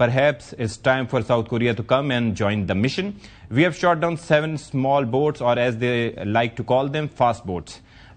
Perhaps it's time for South Korea to come and join the mission. We have shot down 7 small boats, or as they like to call them, fast boats.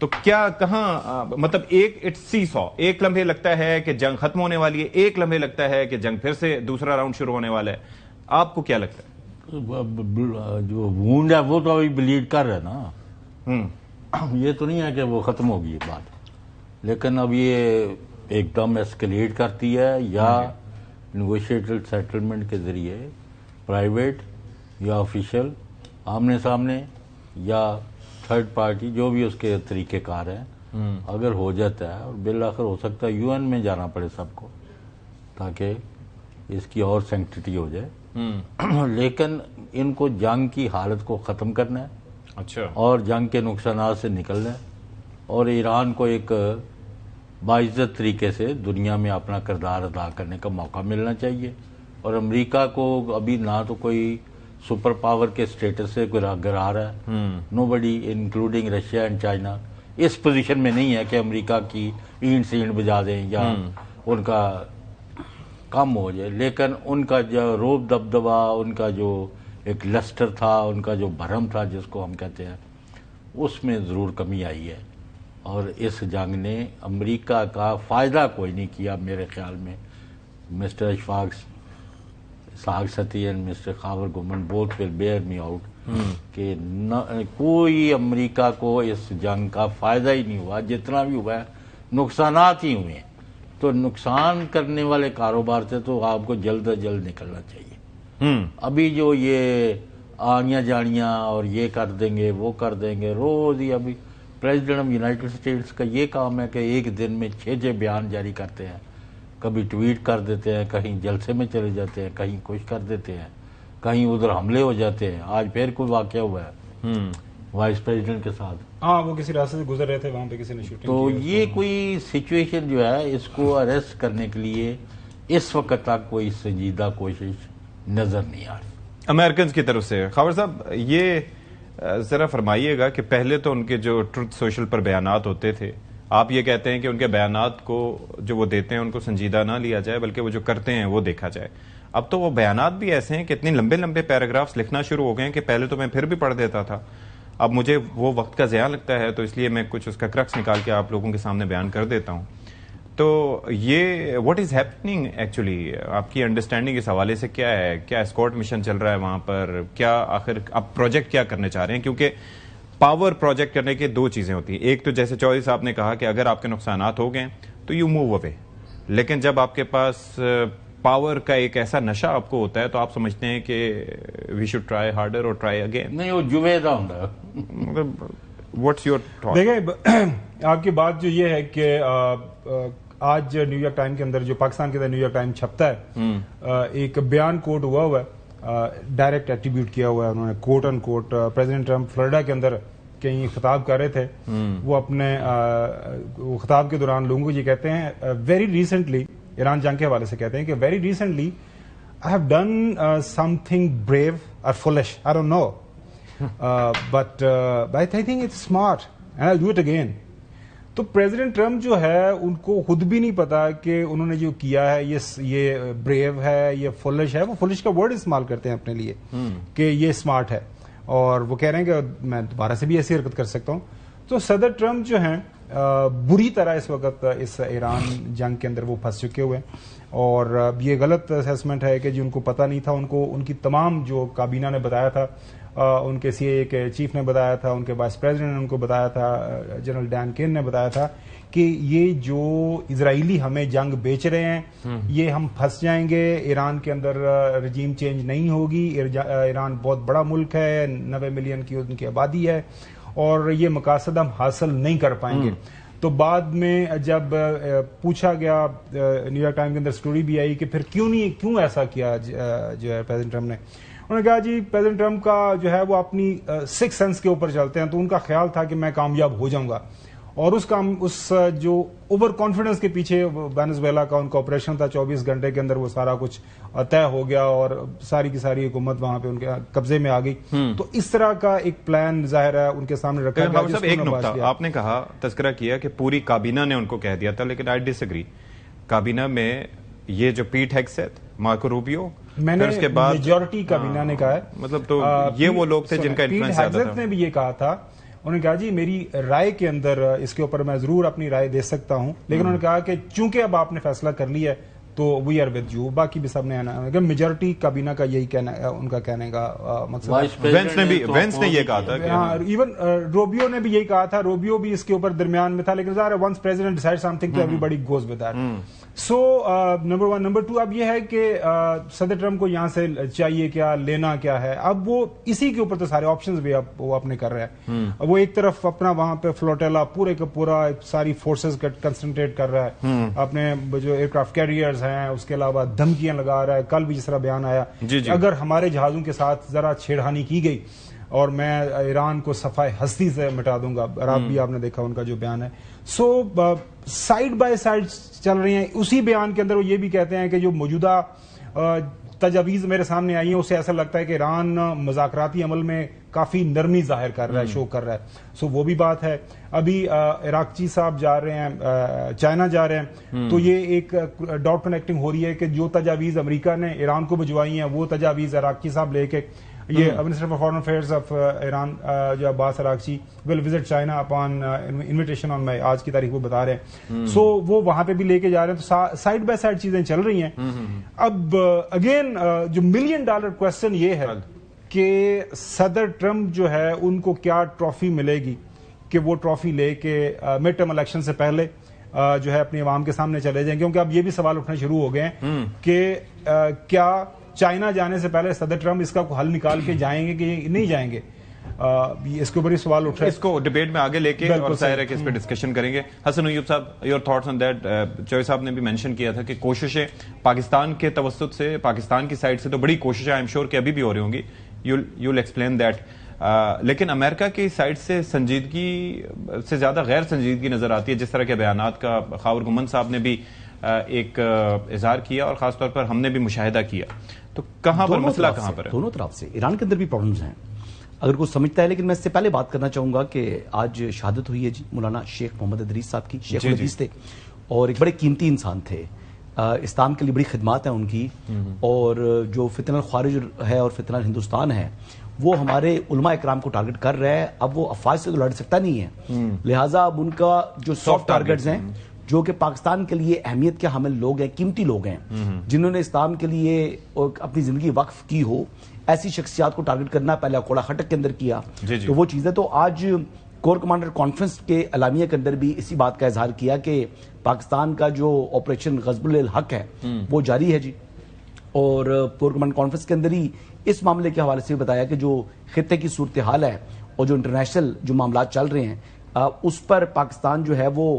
تو کیا کہاں مطلب ایک it's سی سو، ایک لمحے لگتا ہے کہ جنگ ختم ہونے والی ہے، ایک لمحے لگتا ہے کہ جنگ پھر سے دوسرا راؤنڈ شروع ہونے والا ہے. آپ کو کیا لگتا ہے؟ جو وونڈ ہے وہ تو ابھی بلیڈ کر رہا ہے نا. یہ تو نہیں ہے کہ وہ ختم ہوگی یہ بات، لیکن اب یہ ایک دم ایسکلیٹ کرتی ہے یا نیگوشیٹڈ سیٹلمنٹ کے ذریعے پرائیویٹ یا آفیشل آمنے سامنے یا تھرڈ پارٹی جو بھی اس کے طریقہ کار ہیں اگر ہو جاتا ہے، اور بالآخر ہو سکتا ہے یو این میں جانا پڑے سب کو تاکہ اس کی اور سینکٹیٹی ہو جائے. لیکن ان کو جنگ کی حالت کو ختم کرنا ہے، اچھا، اور جنگ کے نقصانات سے نکلنا ہے، اور ایران کو ایک باعزت طریقے سے دنیا میں اپنا کردار ادا کرنے کا موقع ملنا چاہیے. اور امریکہ کو ابھی نہ تو کوئی سپر پاور کے سٹیٹس سے گرا رہا ہے، nobody including Russia and China اس پوزیشن میں نہیں ہے کہ امریکہ کی اینٹ سینٹ بجا دیں یا ان کا کم ہو جائے. لیکن ان کا جو روب دبدبا، ان کا جو ایک لسٹر تھا، ان کا جو بھرم تھا جس کو ہم کہتے ہیں، اس میں ضرور کمی آئی ہے. اور اس جنگ نے امریکہ کا فائدہ کوئی نہیں کیا میرے خیال میں. Mr Ashfaq Satti and Mr Khawar Ghuman both will bear me out کہ کوئی امریکہ کو اس جنگ کا فائدہ ہی نہیں ہوا. جتنا بھی ہوا ہے نقصانات ہی ہوئے ہیں. تو نقصان کرنے والے کاروبار سے تو آپ کو جلد از جلد نکلنا چاہیے. ابھی جو یہ آنیاں جانیاں اور یہ کر دیں گے وہ کر دیں گے، روز ہی ابھی پریزیڈنٹ آف یونائٹڈ اسٹیٹس کا یہ کام ہے کہ ایک دن میں 6 بیان جاری کرتے ہیں. کبھی ٹویٹ کر دیتے ہیں، کہیں جلسے میں چلے جاتے ہیں، کہیں کچھ کر دیتے ہیں، کہیں ادھر حملے ہو جاتے ہیں. آج پھر کوئی واقعہ ہوا ہے وائس پریزیڈنٹ کے ساتھ، وہ کسی راستے سے گزر رہے تھے، وہاں پہ کسی نے شوٹنگ تو یہ کوئی سچویشن جو ہے اس کو اریسٹ کرنے کے لیے اس وقت تک کوئی سنجیدہ کوشش نظر نہیں آ رہی امریکنز کی طرف سے. خاور صاحب یہ ذرا فرمائیے گا کہ پہلے تو ان کے جو ٹروتھ سوشل پر بیانات ہوتے تھے، آپ یہ کہتے ہیں کہ ان کے بیانات کو جو وہ دیتے ہیں ان کو سنجیدہ نہ لیا جائے بلکہ وہ جو کرتے ہیں وہ دیکھا جائے. اب تو وہ بیانات بھی ایسے ہیں کہ اتنے لمبے لمبے پیراگرافز لکھنا شروع ہو گئے ہیں کہ پہلے تو میں پھر بھی پڑھ دیتا تھا، اب مجھے وہ وقت کا ضیاع لگتا ہے، تو اس لیے میں کچھ اس کا کرکس نکال کے آپ لوگوں کے سامنے بیان کر دیتا ہوں. تو یہ واٹ از ہیپننگ ایکچولی، آپ کی انڈرسٹینڈنگ اس حوالے سے کیا ہے؟ کیا اسکاٹ مشن چل رہا ہے وہاں پر؟ کیا آخر آپ پروجیکٹ کیا کرنے چاہ رہے ہیں؟ کیونکہ پاور پروجیکٹ کرنے کے 2 چیزیں ہوتی ہیں. ایک تو جیسے چودھری صاحب نے کہا کہ اگر آپ کے نقصانات ہو گئے تو یو موو اوے، لیکن جب آپ کے پاس پاور کا ایک ایسا نشہ آپ کو ہوتا ہے تو آپ سمجھتے ہیں کہ وی شوڈ ٹرائی ہارڈر اور ٹرائی اگین. نہیں، وہ جویدہ ہوتا ہے. What's your thought? دیکھیں، آپ کی بات جو یہ ہے کہ آج نیو یارک ٹائم کے اندر، جو پاکستان کے اندر نیو یارک ٹائم چھپتا ہے، ایک بیان کوٹ ہوا ہے، ڈائریکٹ ایٹریبیوٹ کیا ہوا ہے انہوں نے، کوٹ ان کوٹ. پریزیڈنٹ ٹرمپ فلوریڈا کے اندر کہیں خطاب کر رہے تھے، وہ اپنے خطاب کے دوران لوگوں کو یہ کہتے ہیں، ویری ریسنٹلی، ایران جنگ کے حوالے سے کہتے ہیں کہ very recently I have done something brave اور foolish, I don't know but I think it's smart and I do it again. تو پریزیڈنٹ ٹرمپ جو ہے ان کو خود بھی نہیں پتا کہ انہوں نے جو کیا ہے یہ بریو ہے، یہ فولش ہے. وہ فولش کا ورڈ استعمال کرتے ہیں اپنے لیے کہ یہ اسمارٹ ہے، اور وہ کہہ رہے ہیں کہ میں دوبارہ سے بھی ایسی حرکت کر سکتا ہوں. تو صدر ٹرمپ جو ہیں بری طرح اس وقت اس ایران جنگ کے اندر وہ پھنس چکے ہوئے ہیں، اور یہ غلط اسیسمنٹ ہے کہ جی ان کو پتہ نہیں تھا. ان کی تمام جو کابینہ نے بتایا تھا، ان کے CIA کے چیف نے بتایا تھا، ان کے وائس پریزیڈنٹ نے ان کو بتایا تھا، جنرل ڈین کین نے بتایا تھا کہ یہ جو اسرائیلی ہمیں جنگ بیچ رہے ہیں یہ ہم پھنس جائیں گے، ایران کے اندر رجیم چینج نہیں ہوگی. ایران بہت بڑا ملک ہے، 90 ملین کی ان کی آبادی ہے، اور یہ مقاصد ہم حاصل نہیں کر پائیں گے. تو بعد میں جب پوچھا گیا، نیو یارک ٹائم کے اندر سٹوری بھی آئی کہ پھر کیوں ایسا کیا جو ہے پریزیڈنٹ ٹرمپ نے. انہوں نے کہا جی پریزیڈنٹ ٹرمپ کا جو ہے وہ اپنی 6 سینس کے اوپر چلتے ہیں، تو ان کا خیال تھا کہ میں کامیاب ہو جاؤں گا، اور اس جو اوور کانفیڈنس کے پیچھے وینزویلا کا ان کا آپریشن تھا، 24 گھنٹے کے اندر وہ سارا کچھ طے ہو گیا اور ساری کی ساری حکومت وہاں پہ ان کے قبضے میں آ گئی. تو اس طرح کا ایک پلان ظاہر ہے ان کے سامنے رکھا گیا. ایک نقطہ آپ نے کہا، تذکرہ کیا کہ پوری کابینہ نے ان کو کہہ دیا تھا، لیکن آئی ڈس ایگری. کابینہ میں یہ جو پیٹ ہیگسیت، مارکو روبیو، میں نے اس کے بعد میجورٹی کابینہ نے کہا ہے، مطلب تو یہ وہ لوگ تھے جن کا انفلوئنس زیادہ تھا. نے بھی یہ کہا تھا، انہوں نے کہا جی میری رائے کے اندر اس کے اوپر میں ضرور اپنی رائے دے سکتا ہوں، لیکن انہوں نے کہا کہ چونکہ اب آپ نے فیصلہ کر لیا ہے تو وی آر ود یو، باقی بھی سب نے میجورٹی کابینہ کا یہی کہنا ان کا کہنے کا مقصد ہے۔ وینس نے یہ کہا تھا کہ ایون روبیو نے بھی یہی کہا تھا، روبیو بھی اس کے اوپر درمیان میں تھا، لیکن ظاہر ہے once President decide something تو everybody goes with that. So number 1 number 2 اب یہ ہے کہ صدر ٹرمپ کو یہاں سے چاہیے کیا، لینا کیا ہے، اب وہ اسی کے اوپر تو سارے آپشنز بھی وہ اپنے کر رہے ہیں۔ وہ ایک طرف اپنا وہاں پہ فلوٹیلا پورے کا پورا ساری فورسز کنسنٹریٹ کر رہا ہے، اپنے جو ایئر کرافٹ کیریئرز ہیں اس کے علاوہ دھمکیاں لگا رہا ہے۔ کل بھی جس طرح بیان آیا اگر ہمارے جہازوں کے ساتھ ذرا چھیڑخانی کی گئی اور میں ایران کو صفحہ ہستی سے مٹا دوں گا، رات بھی آپ نے دیکھا ان کا جو بیان ہے۔ سو سائڈ بائی سائڈ چل رہی ہیں۔ اسی بیان کے اندر وہ یہ بھی کہتے ہیں کہ جو موجودہ تجاویز میرے سامنے آئی ہیں اسے ایسا لگتا ہے کہ ایران مذاکراتی عمل میں کافی نرمی ظاہر کر رہا ہے، شو کر رہا ہے۔ سو وہ بھی بات ہے۔ ابھی عراقچی صاحب جا رہے ہیں چائنا جا رہے ہیں، تو یہ ایک ڈاٹ کنیکٹنگ ہو رہی ہے کہ جو تجاویز امریکہ نے ایران کو بھجوائی ہیں وہ تجاویز عراقچی صاحب لے کے، یہ minister for foreign affairs of Iran جو عباس عراقچی ول وزٹ چائنا اپان انویٹیشن آن مائی، آج کی تاریخ وہ بتا رہے ہیں۔ سو وہ وہاں پہ بھی لے کے جا رہے ہیں، تو سائڈ بائی سائڈ چیزیں چل رہی ہیں۔ اب اگین جو $1 ملین کوسچن یہ ہے کہ صدر ٹرمپ جو ہے ان کو کیا ٹرافی ملے گی کہ وہ ٹرافی لے کے مڈ ٹرم الیکشن سے پہلے جو ہے اپنی عوام کے سامنے چلے جائیں، کیونکہ اب یہ بھی سوال اٹھنے شروع ہو گئے ہیں کہ کیا چائنا جانے سے پہلے صدر ٹرمپ اس کا حل نکال کے جائیں گے کہ نہیں جائیں گے، اس کے اوپر ہی سوال اٹھ رہا ہے۔ اس کو ڈبیٹ میں آگے لے کے اور ظاہر ہے کہ اس پہ ڈسکشن کریں گے۔ حسن ایوب صاحب، یور تھاٹس آن دیٹ؟ چوہے صاحب نے بھی مینشن کیا تھا کہ کوششیں پاکستان کے توسط سے، پاکستان کی سائڈ سے تو بڑی کوششیں آئی ایم شیور کہ ابھی بھی ہو رہی ہوں گی، یو ول ایکسپلین دیٹ، لیکن امریکہ کی سائڈ سے سنجیدگی سے زیادہ غیر سنجیدگی نظر آتی ہے، جس طرح کے بیانات کا خاور گمن صاحب نے بھی ایک اظہار کیا اور خاص طور پر ہم نے بھی مشاہدہ کیا۔ تو کہاں پر مسئلہ کہاں پر ہے؟ دونوں طرف سے ایران کے اندر بھی پرابلمز ہیں اگر کوئی سمجھتا ہے، لیکن میں اس سے پہلے بات کرنا چاہوں گا کہ آج شہادت ہوئی ہے جی مولانا شیخ محمد ادریس صاحب کی۔ شیخ الحدیث تھے اور ایک بڑے قیمتی انسان تھے، اسلام کے لیے بڑی خدمات ہیں ان کی، اور جو فتنہ الخوارج ہے اور فتنہ ہندوستان ہے وہ ہمارے علماء اکرام کو ٹارگٹ کر رہا ہے۔ اب وہ افواج سے تو لڑ سکتا نہیں ہے، لہٰذا اب ان کا جو سافٹ ٹارگٹس ہیں جو کہ پاکستان کے لیے اہمیت کے حامل لوگ ہیں، قیمتی لوگ ہیں، جنہوں نے اسلام کے لیے اپنی زندگی وقف کی ہو، ایسی شخصیات کو ٹارگٹ کرنا پہلے اکوڑا خٹک کے اندر کیا تو وہ چیزیں۔ تو آج کور کمانڈر کانفرنس کے اعلامیہ کے اندر بھی اسی بات کا اظہار کیا کہ پاکستان کا جو آپریشن غضب الحق ہے وہ جاری ہے جی، اور کور کمانڈر کانفرنس کے اندر ہی اس معاملے کے حوالے سے بتایا کہ جو خطے کی صورتحال ہے اور جو انٹرنیشنل جو معاملات چل رہے ہیں اس پر پاکستان جو ہے وہ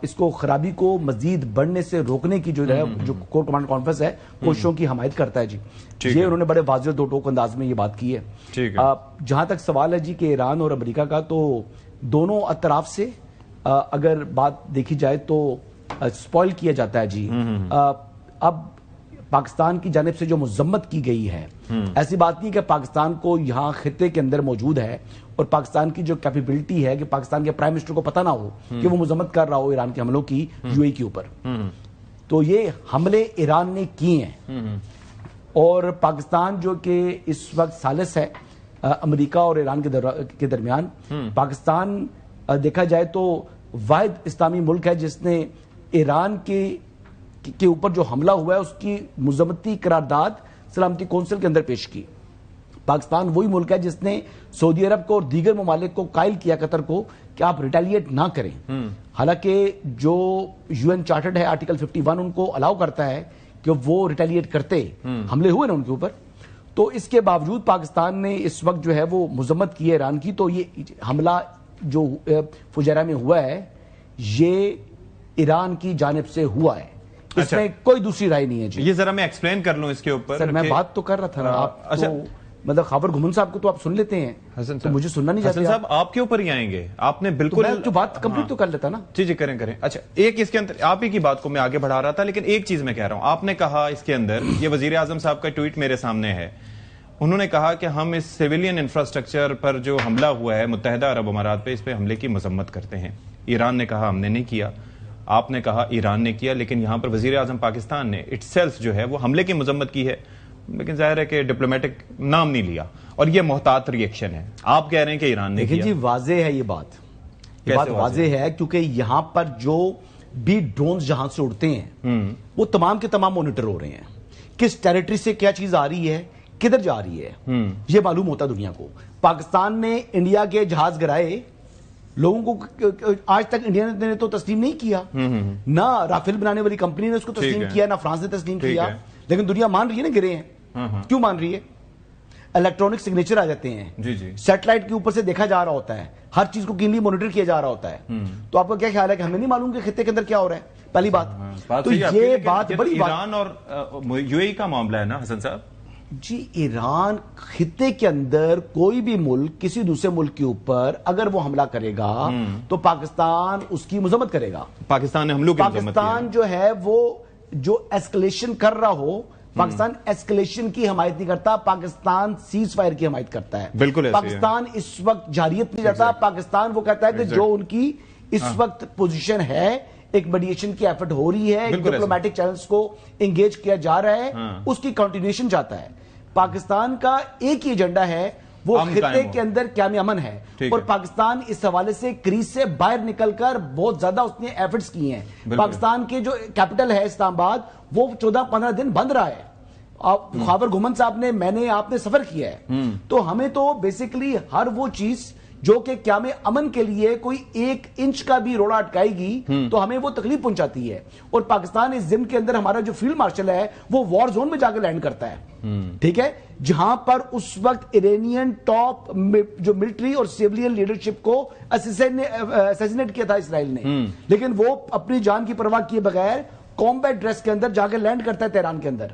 اس کو خرابی کو مزید بڑھنے سے روکنے کی جو ہے جو کور کمانڈر کانفرنس ہے کوششوں کی حمایت کرتا ہے جی۔ یہ انہوں نے بڑے واضح دو ٹوک انداز میں یہ بات کی ہے۔ جہاں تک سوال ہے جی کہ ایران اور امریکہ کا، تو دونوں اطراف سے اگر بات دیکھی جائے تو سپوائل کیا جاتا ہے جی۔ اب پاکستان کی جانب سے جو مذمت کی گئی ہے، ایسی بات نہیں کہ پاکستان کو یہاں خطے کے اندر موجود ہے اور پاکستان کی جو کیپیبلٹی ہے کہ پاکستان کے پرائم منسٹر کو پتہ نہ ہو کہ وہ مذمت کر رہا ہو ایران کے حملوں کی یو اے کے اوپر۔ تو یہ حملے ایران نے کیے ہیں اور پاکستان جو کہ اس وقت ثالث ہے امریکہ اور ایران کے درمیان، پاکستان دیکھا جائے تو واحد اسلامی ملک ہے جس نے ایران کے اوپر جو حملہ ہوا ہے اس کی مذمتی قرارداد سلامتی کونسل کے اندر پیش کی۔ پاکستان وہی ملک ہے جس نے سعودی عرب کو اور دیگر ممالک کو قائل کیا قطر کو کہ آپ ریٹیلیٹ نہ کریں، حالانکہ جو یو این چارٹرڈ ہے آرٹیکل 51 ان کو الاؤ کرتا ہے کہ وہ ریٹیلیٹ کرتے، حملے ہوئے نا ان کے اوپر، تو اس کے باوجود پاکستان نے اس وقت جو ہے وہ مذمت کی ہے ایران کی۔ تو یہ حملہ جو فجیرہ میں ہوا ہے یہ ایران کی جانب سے ہوا ہے، اس میں کوئی دوسری رائے نہیں ہے جی۔ یہ ذرا میں ایکسپلین کر لوں اس کے اوپر۔ سر میں بات تو کر رہا تھا نا، آپ تو مطلب خاور گھمن صاحب کو تو آپ سن لیتے ہیں تو مجھے سننا نہیں چاہتے۔ حسن صاحب آپ کے اوپر ہی آئیں گے، آپ نے بالکل جو بات کمپلیٹ تو کر لیتا نا۔ جی جی کریں۔ اچھا ایک اس کے اندر آپ ہی کی بات کو میں آگے بڑھا رہا تھا، لیکن ایک چیز میں کہہ رہا ہوں، آپ نے کہا اس کے اندر، یہ وزیر اعظم صاحب کا ٹویٹ میرے سامنے ہے، انہوں نے کہا کہ ہم اس سیویلین انفراسٹرکچر پر جو حملہ ہوا ہے متحدہ عرب امارات پہ، اس پہ حملے کی مذمت کرتے ہیں۔ ایران نے کہا ہم نے نہیں کیا، آپ نے کہا ایران نے کیا، لیکن یہاں پر وزیر اعظم پاکستان نے اٹ سیلف جو ہے وہ حملے کی مذمت کی ہے۔ لیکن ظاہر ہے کہ ڈپلومیٹک نام نہیں لیا اور یہ محتاط ریئیکشن ہے. آپ کہہ رہے ہیں کہ ایران نے دیکھیں کیا. جی واضح ہے یہ بات واضح ہے کیونکہ یہاں پر جو بھی ڈرونز جہاں سے اڑتے ہیں وہ تمام کے تمام مانیٹر ہو رہے ہیں. کس ٹیریٹری سے کیا چیز آ رہی ہے, کدھر جا رہی ہے, یہ معلوم ہوتا دنیا کو. پاکستان نے انڈیا کے جہاز گرائے, لوگوں کو آج تک انڈیا نے تو تسلیم نہیں کیا, نہ رافیل بنانے والی کمپنی نے اس کو تسلیم کیا, نہ فرانس نے تسلیم کیا, لیکن دنیا مان رہی ہے نا گرے ہیں. کیوں مان رہی ہے؟ الیکٹرانک سگنیچر آ جاتے ہیں, سیٹلائٹ کے اوپر سے دیکھا جا رہا ہوتا ہے, ہر چیز کو کینلی مانیٹر کیا جا رہا ہوتا ہے. تو آپ کا کیا خیال ہے کہ ہمیں نہیں معلوم کہ خطے کے اندر کیا ہو رہا ہے؟ پہلی بات تو یہ بات بڑی ایران اور یو اے ای کا معاملہ ہے نا حسن صاحب. جی ایران خطے کے اندر کوئی بھی ملک کسی دوسرے ملک کے اوپر اگر وہ حملہ کرے گا تو پاکستان اس کی مذمت کرے گا. پاکستان نے حملوں کی مذمت کی. پاکستان جو ہے وہ جو ایسکلیشن کر رہا ہو, پاکستان ایسکلیشن کی حمایت نہیں کرتا, پاکستان سیز فائر کی حمایت کرتا ہے. بالکل پاکستان اس وقت جاریت نہیں جاتا. پاکستان وہ کہتا ہے کہ جو ان کی اس وقت پوزیشن ہے, ایک میڈیشن کی ایفرٹ ہو رہی ہے, ڈپلومیٹک چینلز کو انگیج کیا جا رہا ہے, اس کی کنٹینیوشن چاہتا ہے. پاکستان کا ایک ہی ایجنڈا ہے, وہ خطے کے اندر قیام امن ہے, اور پاکستان اس حوالے سے کریز سے باہر نکل کر بہت زیادہ اس نے ایفرٹس کی ہیں. پاکستان کے جو کیپٹل ہے اسلام آباد, وہ 14-15 دن بند رہا ہے. خاور گھومن صاحب نے, میں نے, آپ نے سفر کیا ہے, تو ہمیں تو بیسیکلی ہر وہ چیز جو کہ قیام امن کے لیے کوئی 1 انچ کا بھی روڑا اٹکائے گی تو ہمیں وہ تکلیف پہنچاتی ہے. اور پاکستان اس ضمن کے اندر ہمارا جو فیلڈ مارشل ہے وہ وار زون میں جا کے لینڈ کرتا ہے, ٹھیک ہے, جہاں پر اس وقت ایرانین ٹاپ جو ملٹری اور سیولین لیڈرشپ کو اسیسینیٹ کیا تھا اسرائیل نے, لیکن وہ اپنی جان کی پرواہ کیے بغیر کامبیٹ ڈریس کے اندر جا کے لینڈ کرتا ہے تہران کے اندر.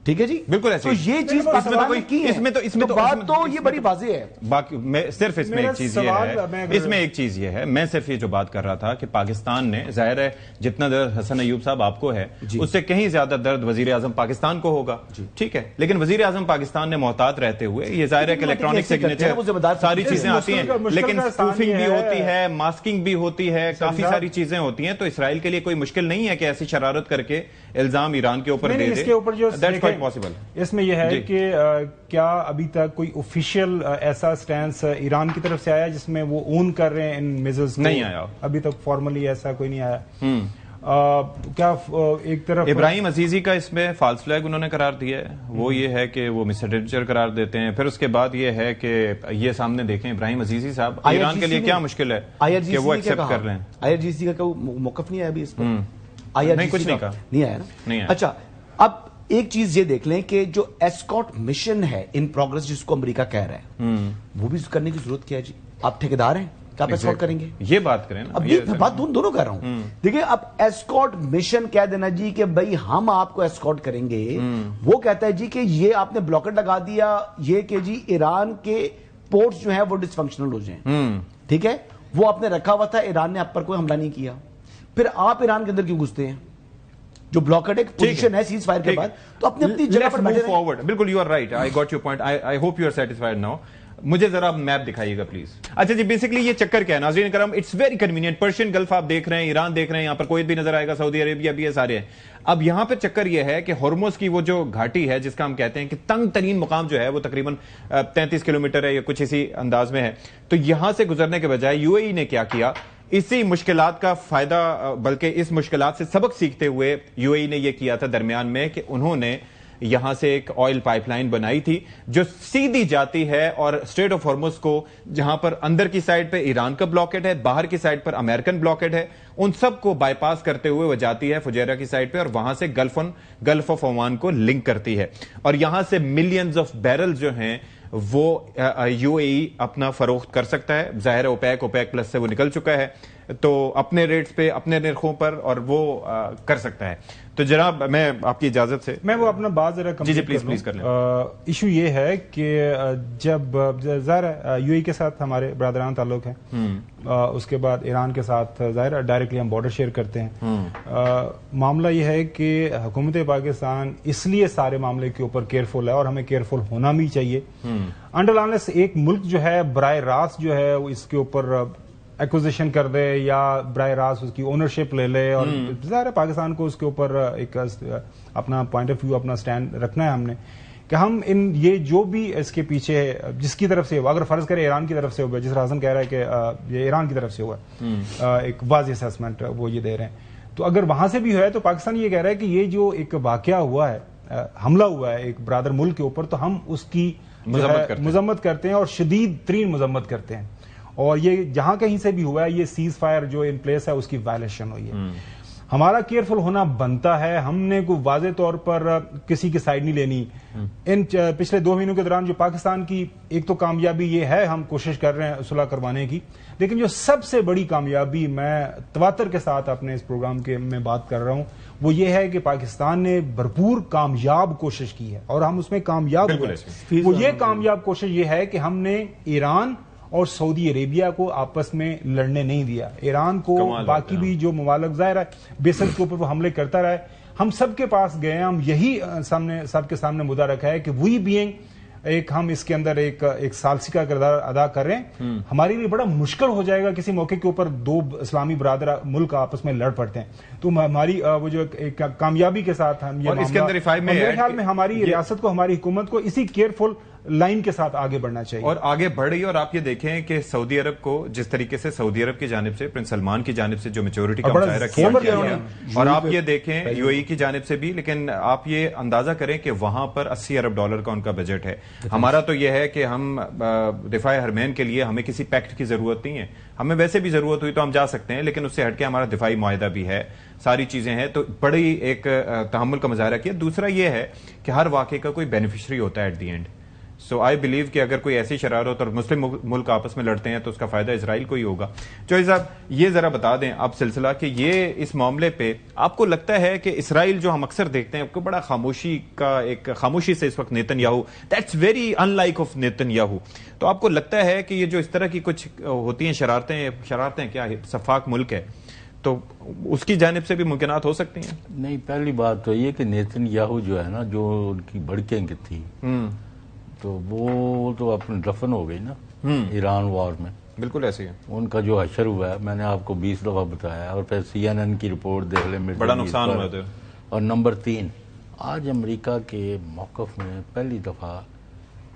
ٹھیک ہے جی, بالکل ایسے. تو یہ چیز بات تو یہ بڑی واضح ہے. باقی میں صرف اس میں ایک چیز یہ ہے, اس میں ایک چیز یہ ہے, میں صرف یہ جو بات کر رہا تھا کہ پاکستان نے, ظاہر ہے جتنا درد حسن ایوب صاحب آپ کو ہے اس سے کہیں زیادہ درد وزیر اعظم پاکستان کو ہوگا, ٹھیک ہے, لیکن وزیر اعظم پاکستان نے محتاط رہتے ہوئے, یہ ظاہر ہے کہ الیکٹرانک سگنیچر ساری چیزیں آتی ہیں, لیکن اسپوفنگ بھی ہوتی ہے, ماسکنگ بھی ہوتی ہے, کافی ساری چیزیں ہوتی ہیں. تو اسرائیل کے لیے کوئی مشکل نہیں ہے کہ ایسی شرارت کر کے الزام ایران کے اوپر دے دے. That's quite possible. اس میں یہ ہے کہ کیا ابھی تک کوئی آفیشیل ایسا سٹینس ایران کی طرف سے آیا جس میں وہ اون کر رہے ہیں ان میزرز کو؟ نہیں آیا ابھی تک فارملی, ایسا کوئی نہیں آیا. کیا ایک طرف ابراہیم عزیزی کا اس میں فالس فلیگ انہوں نے قرار دیا ہے, وہ یہ ہے کہ وہ مس ایڈونچر قرار دیتے ہیں. پھر اس کے بعد یہ ہے کہ یہ سامنے دیکھیں ابراہیم عزیزی صاحب, ایران کے لیے کیا مشکل ہے کہ وہ ایکسپٹ کر رہے ہیں. آئی آر جی سی کا موقف نہیں آیا ابھی اس پر, کچھ نہیں کہا, نہیں آیا نا. اچھا, اب ایک چیز یہ دیکھ لیں کہ جو ایسکارٹ مشن ہے ان پروگرس جس کو امریکہ کہہ رہا ہے, وہ بھی کرنے کی ضرورت کیا ہے جی؟ آپ ٹھیکیدار ہیں, کیا آپ ایسکارٹ کریں گے؟ یہ بات کریں نا, اب یہ بات دونوں کر رہا ہوں. دیکھیں, اب ایسکارٹ مشن کہہ دینا جی کہ بھائی ہم آپ کو ایسکارٹ کریں گے, وہ کہتا ہے جی کہ یہ آپ نے بلاکٹ لگا دیا, یہ کہ جی ایران کے پورٹس جو ہیں وہ ڈس فنکشنل ہو جائیں, ٹھیک ہے, وہ آپ نے رکھا ہوا تھا, ایران نے آپ پر کوئی حملہ نہیں کیا, پھر آپ ایران کے اندر کیوں گھستے ہیں؟ جو بلاکڈ ایک پوزیشن ہے سیز فائر کے بعد, تو اپنی جگہ پر بیٹھے رہیں. بالکل, you are right, I got your point, I hope you are satisfied now. مجھے ذرا میپ دکھائیے گا پلیز. اچھا جی, بیسکلی یہ چکر کیا ہے ناظرین کرام, it's very convenient. Persian Gulf آپ دیکھ رہے ہیں, ایران دیکھ رہے ہیں, یہاں پر کویت بھی نظر آئے گا, سعودی عربیہ بھی ہے, سارے ہیں. اب یہاں پہ چکر یہ ہے کہ ہرمز کی وہ جو گھاٹی ہے جس کا ہم کہتے ہیں کہ تنگ ترین مقام جو ہے وہ تقریباً 33 کلومیٹر ہے یا کچھ اسی انداز میں ہے, تو یہاں سے گزرنے کے بجائے یو اے ای نے کیا کیا, اسی مشکلات کا فائدہ, بلکہ اس مشکلات سے سبق سیکھتے ہوئے یو اے ای نے یہ کیا تھا درمیان میں کہ انہوں نے یہاں سے ایک آئل پائپ لائن بنائی تھی جو سیدھی جاتی ہے اور اسٹریٹ آف ہارمز کو, جہاں پر اندر کی سائڈ پہ ایران کا بلاکیڈ ہے, باہر کی سائڈ پر امریکن بلاکیڈ ہے, ان سب کو بائی پاس کرتے ہوئے وہ جاتی ہے فجیرہ کی سائڈ پہ, اور وہاں سے گلف آف عمان کو لنک کرتی ہے, اور یہاں سے ملینز آف بیرل جو ہیں وہ یو اے ای اپنا فروخت کر سکتا ہے. ظاہر ہے اوپیک پلس سے وہ نکل چکا ہے, تو اپنے ریٹس پہ, اپنے نرخوں پر, اور وہ کر سکتا ہے. تو جناب میں آپ کی اجازت سے میں وہ اپنا بات ذرا پلیز کر لیں. ایشو یہ ہے کہ جب ظاہر یو اے کے ساتھ ہمارے برادران تعلق ہیں, اس کے بعد ایران کے ساتھ ظاہر ڈائریکٹلی ہم بارڈر شیئر کرتے ہیں. معاملہ یہ ہے کہ حکومت پاکستان اس لیے سارے معاملے کے اوپر کیئرفل ہے, اور ہمیں کیئرفل ہونا بھی چاہیے. انڈر لانس ایک ملک جو ہے براہ راست جو ہے وہ اس کے اوپر ایکوزیشن کر دے یا براہ راست اس کی اونرشپ لے لے, اور ظاہر ہے پاکستان کو اس کے اوپر ایک اپنا پوائنٹ آف ویو, اپنا سٹینڈ رکھنا ہے ہم نے کہ ہم یہ جو بھی اس کے پیچھے جس کی طرف سے ہوا، اگر فرض کرے ایران کی طرف سے ہوا، جس طرح حسن کہہ رہا ہے کہ یہ ایران کی طرف سے ہوا، ایک واضح اسیسمنٹ وہ یہ دے رہے ہیں، تو اگر وہاں سے بھی ہے تو پاکستان یہ کہہ رہا ہے کہ یہ جو ایک واقعہ ہوا ہے، حملہ ہوا ہے ایک برادر ملک کے اوپر، تو ہم اس کی مذمت کرتے ہیں اور شدید ترین مذمت کرتے ہیں، اور یہ جہاں کہیں سے بھی ہوا ہے یہ سیز فائر جو ان پلیس ہے اس کی وائلیشن ہوئی ہے. ہمارا کیئرفل ہونا بنتا ہے، ہم نے کوئی واضح طور پر کسی کی سائڈ نہیں لینی. ان پچھلے 2 مہینوں کے دوران جو پاکستان کی ایک تو کامیابی یہ ہے، ہم کوشش کر رہے ہیں صلح کروانے کی، لیکن جو سب سے بڑی کامیابی میں تواتر کے ساتھ اپنے اس پروگرام کے میں بات کر رہا ہوں وہ یہ ہے کہ پاکستان نے بھرپور کامیاب کوشش کی ہے اور ہم اس میں کامیاب ہوئے. وہ یہ کامیاب کوشش یہ ہے کہ ہم نے ایران اور سعودی عربیہ کو آپس میں لڑنے نہیں دیا. ایران کو باقی بھی جو ممالک ظاہر ہے بیسز کے اوپر وہ حملے کرتا رہا ہے، ہم سب کے پاس گئے ہیں، ہم یہی سب کے سامنے مدعا رکھا ہے کہ وی بینگ ایک ہم اس کے اندر ایک ثالثی کا کردار ادا کر رہے ہیں. ہمارے لیے بڑا مشکل ہو جائے گا کسی موقع کے اوپر 2 اسلامی برادر ملک آپس میں لڑ پڑتے ہیں، تو ہماری وہ جو ایک کامیابی کے ساتھ ہم یہ اس کے اندر میرے خیال میں ہماری ریاست کو، ہماری حکومت کو اسی کیئرفل لائن کے ساتھ آگے بڑھنا چاہیے اور آگے بڑھ رہی ہے. اور آپ یہ دیکھیں کہ سعودی عرب کو جس طریقے سے سعودی عرب کی جانب سے پرنس سلمان کی جانب سے جو میچورٹی کا مظاہرہ کیا گیا، اور آپ یہ دیکھیں یو اے ای کی جانب سے بھی، لیکن آپ یہ اندازہ کریں کہ وہاں پر $80 ارب کا ان کا بجٹ ہے. ہمارا تو یہ ہے کہ ہم دفاع حرمین کے لیے ہمیں کسی پیکٹ کی ضرورت نہیں ہے، ہمیں ویسے بھی ضرورت ہوئی تو ہم جا سکتے ہیں، لیکن اس سے ہٹ کے ہمارا دفاعی معاہدہ بھی ہے، ساری چیزیں ہیں. تو بڑی ایک تحمل کا مظاہرہ کیا. دوسرا یہ ہے کہ ہر واقعے کا کوئی بینیفیشری ہوتا ہے at the end. So I believe کہ اگر کوئی ایسی شرارت اور مسلم ملک آپس میں لڑتے ہیں تو اس کا فائدہ اسرائیل کو ہی ہوگا. چوہدری صاحب یہ ذرا بتا دیں آپ سلسلہ کہ یہ اس معاملے پہ آپ کو لگتا ہے کہ اسرائیل جو ہم اکثر دیکھتے ہیں کو بڑا خاموشی سے اس وقت Nitin Yahoo, that's very in like of Nitin Yahoo, تو آپ کو لگتا ہے کہ یہ جو اس طرح کی کچھ ہوتی ہیں شرارتیں کیا شفاق ملک ہے تو اس کی جانب سے بھی ممکنات ہو سکتی ہیں؟ نہیں، پہلی بات تو یہ کہ نیتن یاہو جو ہے نا، جو ان کی بڑکیں تھی تو وہ تو اپنے دفن ہو گئی نا ایران وار میں. بالکل ایسے ہے. ان کا جو حشر ہوا ہے میں نے آپ کو 20 دفعہ بتایا، اور پھر CNN کی رپورٹ دیکھ لیں، بڑا نقصان ہوا تھا. اور نمبر 3، آج امریکہ کے موقف میں پہلی دفعہ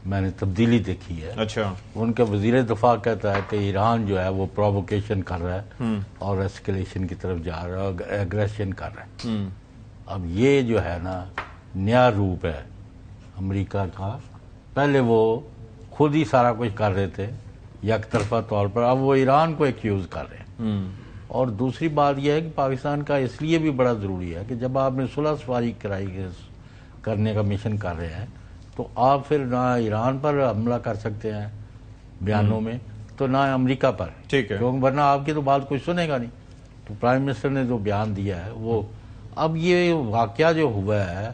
میں نے تبدیلی دیکھی ہے. اچھا. ان کا وزیر دفاع کہتا ہے کہ ایران جو ہے وہ پرووکیشن کر رہا ہے اور ایسکیلیشن کی طرف جا رہا ہے اور ایگریشن کر رہا ہے. اب یہ جو ہے نا نیا روپ ہے امریکہ کا. پہلے وہ خود ہی سارا کچھ کر رہے تھے یک طرفہ طور پر، اب وہ ایران کو ایکیوز کر رہے ہیں. اور دوسری بات یہ ہے کہ پاکستان کا اس لیے بھی بڑا ضروری ہے کہ جب آپ نے صلح سفاری کرنے کا مشن کر رہے ہیں تو آپ پھر نہ ایران پر حملہ کر سکتے ہیں بیانوں میں، تو نہ امریکہ پر، ٹھیک ہے، کیونکہ ورنہ آپ کی تو بات کوئی سنے گا نہیں. تو پرائم منسٹر نے جو بیان دیا ہے وہ، اب یہ واقعہ جو ہوا ہے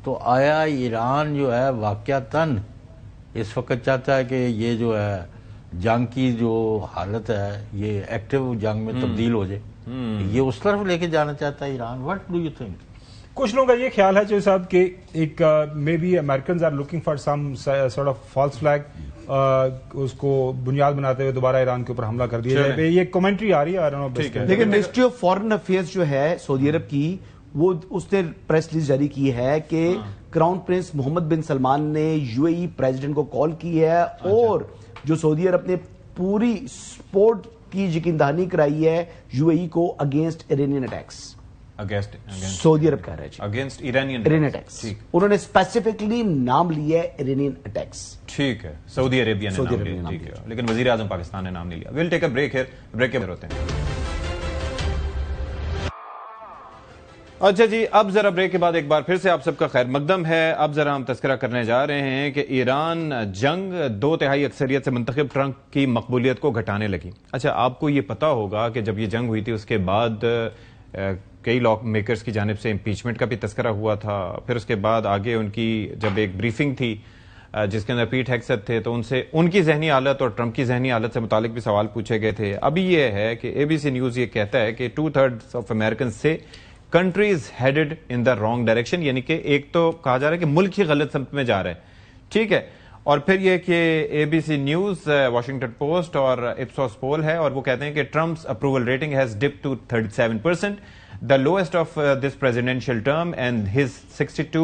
تو آیا ایران جو ہے واقعتاً اس وقت چاہتا ہے کہ یہ جو ہے جنگ کی جو حالت ہے یہ ایکٹیو جنگ میں تبدیل ہو جائے، یہ اس طرف لے کے جانا چاہتا ہے Iran. What do you think? کچھ لوگوں کا یہ خیال ہے چوہدری صاحب کہ ایک maybe Americans are looking for some sort of false flag, اس کو بنیاد بناتے ہوئے دوبارہ ایران کے اوپر حملہ کر دیا جائے. یہ کمنٹری آ رہی ہے. لیکن منسٹری آف فارن افیئرز جو ہے سعودی عرب کی، وہ اس نے پریس ریلیز جاری کی ہے کہ کراؤن پرنس محمد بن سلمان نے یو اے ای پریزیڈنٹ کو کال کی ہے اور جو سعودی عرب نے پوری سپورٹ کی یقین دہانی کرائی ہے یو اے ای کو اگینسٹ ایرانین اٹیکس. سعودی عرب کہہ رہا ہے اگینسٹ ایرانین اٹیکس. انہوں نے اسپیسیفکلی نام لیا ہے ایرانین اٹیکس. ٹھیک ہے، سعودی عربیہ نے نام لیا، ٹھیک ہے، لیکن وزیر اعظم پاکستان نے نام نہیں لیا. We'll take a break. Break کے بعد ہوتے ہیں. اچھا جی، اب ذرا بریک کے بعد ایک بار پھر سے آپ سب کا خیر مقدم ہے. اب ذرا ہم تذکرہ کرنے جا رہے ہیں کہ ایران جنگ 2/3 اکثریت سے منتخب ٹرمپ کی مقبولیت کو گھٹانے لگی. اچھا، آپ کو یہ پتا ہوگا کہ جب یہ جنگ ہوئی تھی اس کے بعد کئی لا میکرز کی جانب سے امپیچمنٹ کا بھی تذکرہ ہوا تھا. پھر اس کے بعد آگے ان کی جب ایک بریفنگ تھی جس کے اندر پیٹ ہیگسیت تھے تو ان سے ان کی ذہنی حالت اور ٹرمپ کی ذہنی حالت سے متعلق بھی سوال پوچھے گئے تھے. ابھی یہ ہے کہ ABC نیوز یہ کہتا ہے کہ 2/3 آف Americans سے countries headed in the wrong direction, یعنی کہ ایک تو کہا جا رہا ہے کہ ملک ہی غلط سمت میں جا رہا ہے. ٹھیک ہے. اور پھر یہ کہ ABC نیوز، واشنگٹن پوسٹ اور اپسوس پول ہے، اور وہ کہتے ہیں کہ Trump's approval rating has dipped to 37%، the lowest of this presidential term, and his 62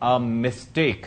a mistake.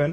been।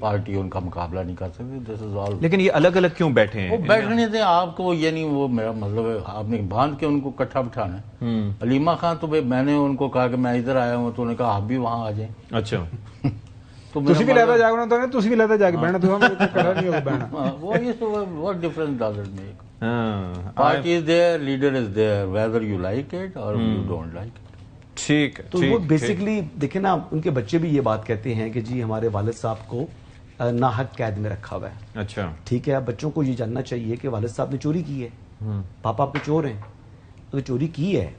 Party ان کا مقابلہ نہیں کر سکتی. دس از آل. لیکن یہ الگ الگ کیوں بیٹھے ہیں؟ وہ بیٹھنے دیں آپ کو, یعنی وہ میرا مطلب ہے آپ نے باندھ کے ان کو کٹھا بٹھانا ہے. علیمہ خان تو میں نے ان کو کہا کہ میں ادھر آیا ہوں, تو انہوں نے کہا آپ بھی وہاں آ جائیں. اچھا تو تسی بھی لیتا جاگنا تو تسی بھی لیتا جا کے بہنا تو ہمیں کرا نہیں ہوگا بہنا. what difference does it make? Party is there, leader is there, whether you like it or you don't like it. ٹھیک ہے. تو وہ بیسکلی دیکھیں نا, ان کے بچے بھی یہ بات کہتے ہیں کہ جی ہمارے والد صاحب کو ناحق قید میں رکھا ہوا ہے. اچھا ٹھیک ہے, اب بچوں کو یہ جاننا چاہیے کہ والد صاحب نے چوری کی ہے, پاپا آپ کے چور ہیں. اگر چوری کی ہے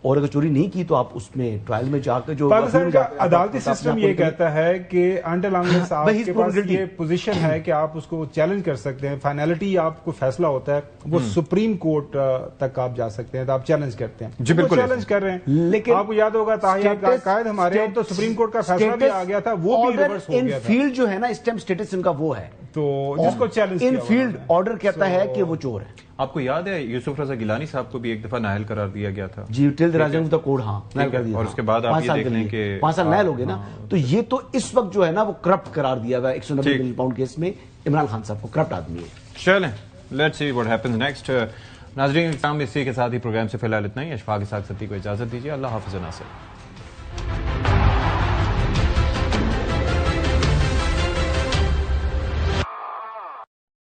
اور اگر چوری نہیں کی تو آپ اس میں ٹرائل میں جا کر جو پاکستان کا عدالتی سسٹم یہ کہتا ہے کہ انٹل انلیس آپ کے پاس یہ پوزیشن ہے کہ آپ اس کو چیلنج کر سکتے ہیں, فائنلٹی آپ کو فیصلہ ہوتا ہے وہ سپریم کورٹ تک آپ جا سکتے ہیں, تو آپ چیلنج کرتے ہیں. جی بالکل چیلنج کر رہے ہیں. لیکن آپ کو یاد ہوگا تاحیات قائد ہمارے یہاں تو سپریم کورٹ کا فیصلہ بھی آ گیا تھا, وہ بھی ریورس ہو گیا تھا. فیلڈ جو ہے نا اسٹیمپ اسٹیٹس ان کا وہ ہے, تو جس کو چیلنج ان فیلڈ آرڈر کہتا ہے کہ وہ چور ہے. آپ کو یاد ہے یوسف رضا گیلانی صاحب کو بھی ایک دفعہ نااہل قرار دیا گیا تھا؟ جی ٹل راجا دا کوڈ, ہاں نائل کر دیا. اور اس کے بعد آپ یہ دیکھ لیں کہ 5 سال نائل ہو گئے نا. تو یہ تو اس وقت جو ہے نا وہ کرپٹ قرار دیا گیا 190 ملین پاؤنڈ کیس میں. عمران خان صاحب کو کرپٹ آدمی ہے. چلیں let's see what happens next. ناظرین اسی کے ساتھ ہی پروگرام سے فی الحال اتنا ہی. اشفاق اسحاق ستی کو اجازت دیجیے. اللہ حافظ ناصر.